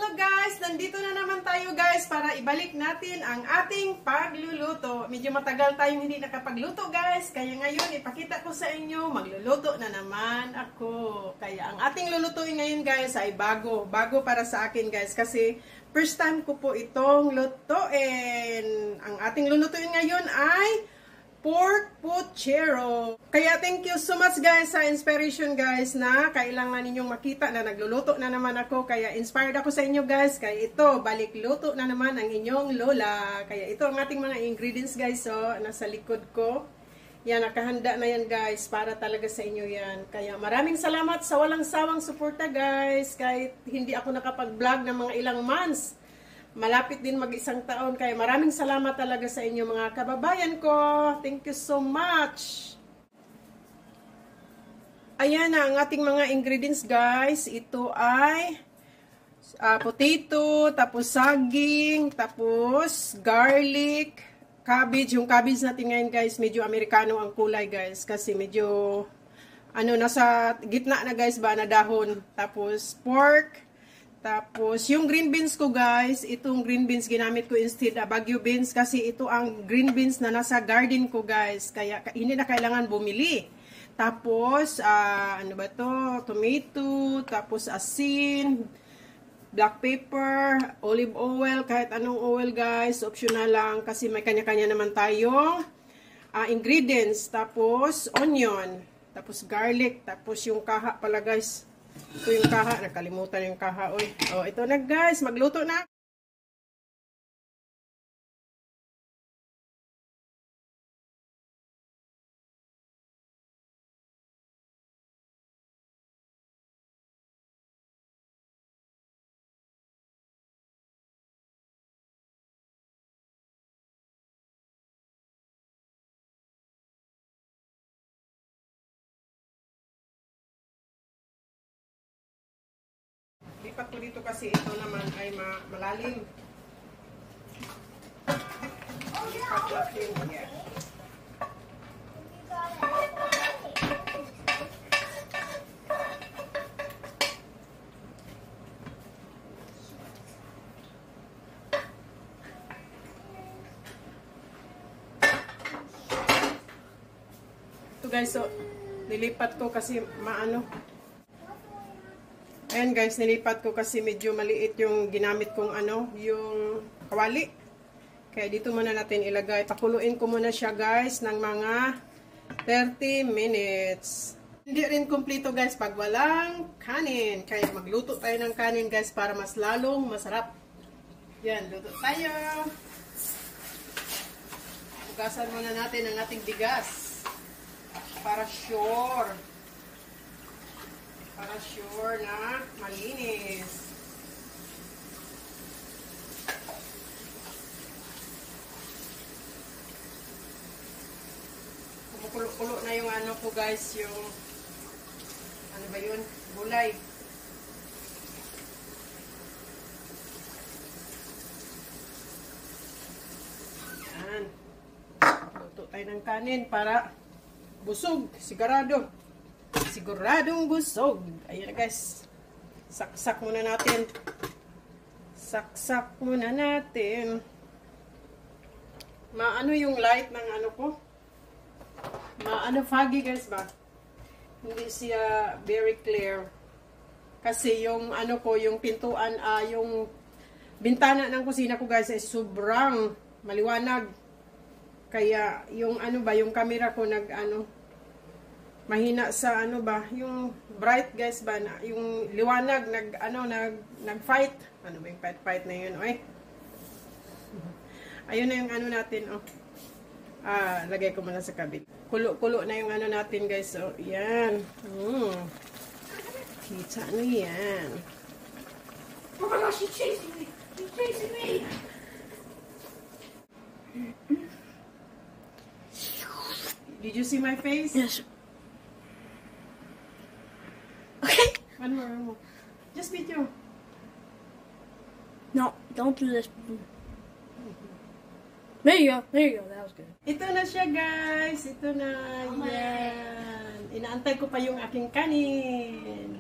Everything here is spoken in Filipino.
hello guys! Nandito na naman tayo guys para ibalik natin ang ating pagluluto. Medyo matagal tayong hindi nakapagluto guys. Kaya ngayon ipakita ko sa inyo, magluluto na naman ako. Kaya ang ating lulutuin ngayon guys ay bago. Bago para sa akin guys kasi first time ko po itong lutuin. Ang ating lulutuin ngayon ay pork puchero. Kaya thank you so much guys sa inspiration guys na kailangan ninyong makita na nagluluto na naman ako. Kaya inspired ako sa inyo guys. Kaya ito, balik luto na naman ang inyong lola. Kaya ito ang ating mga ingredients guys. So, nasa likod ko. Yan, nakahanda na yan guys. Para talaga sa inyo yan. Kaya maraming salamat sa walang sawang suporta guys. Kahit hindi ako nakapag-vlog ng mga ilang months. Malapit din mag-isang taon. Kaya maraming salamat talaga sa inyo mga kababayan ko. Thank you so much. Ayan na ang ating mga ingredients guys. Ito ay potato, tapos saging, tapos garlic, cabbage. Yung cabbage natin ngayon guys, medyo Amerikano ang kulay guys. Kasi medyo, nasa gitna na guys ba na dahon. Tapos pork. Tapos, yung green beans ko guys, itong green beans ginamit ko instead Baguio beans kasi ito ang green beans na nasa garden ko guys. Kaya hindi na kailangan bumili. Tapos, tomato, tapos asin, black pepper, olive oil, kahit anong oil guys, optional lang kasi may kanya-kanya naman tayong ingredients. Tapos, onion, tapos garlic, tapos yung kaha pala guys. Ito yung kaha. Nakalimutan yung kaha. Oy. Oh, ito na guys. Magluto na. Lipat ko dito kasi ito naman ay malalim. Lipat natin. Yeah. Ito guys, so nilipat ko kasi maano. Ayan guys, nilipat ko kasi medyo maliit yung ginamit kong yung kawali. Kaya dito muna natin ilagay. Pakuluin ko muna siya guys ng mga 30 minutes. Hindi rin kumpleto guys pag walang kanin. Kaya magluto tayo ng kanin guys para mas lalong masarap. Yan, luto tayo. Hugasan muna natin ang ating bigas. Para sure na malinis. Kumukulo-kulo na yung ko guys, yung gulay. Yan. Luto tayo ng kanin para busog, sigurado. Siguradong busog. Ayan guys. Saksak muna natin. Saksak muna natin. Maano yung light ng ko? Foggy guys ba? Hindi siya very clear. Kasi yung yung pintuan, yung bintana ng kusina ko guys ay sobrang maliwanag. Kaya yung yung camera ko mahina sa yung bright guys ba na yung liwanag nag-fight. Ano ba yung fight na yun? Oy. Ayun na yung natin lagay ko muna sa kabit. Kulo na yung natin guys. So, yan. Kita na yan. Oh my gosh, she's chasing me. She's chasing me. Did you see my face? Yes. Okay. One more. Just video. No, don't do this. There you go. That was good. Ito na siya guys. Ito na. Yan. Inaantay ko pa yung aking kanin.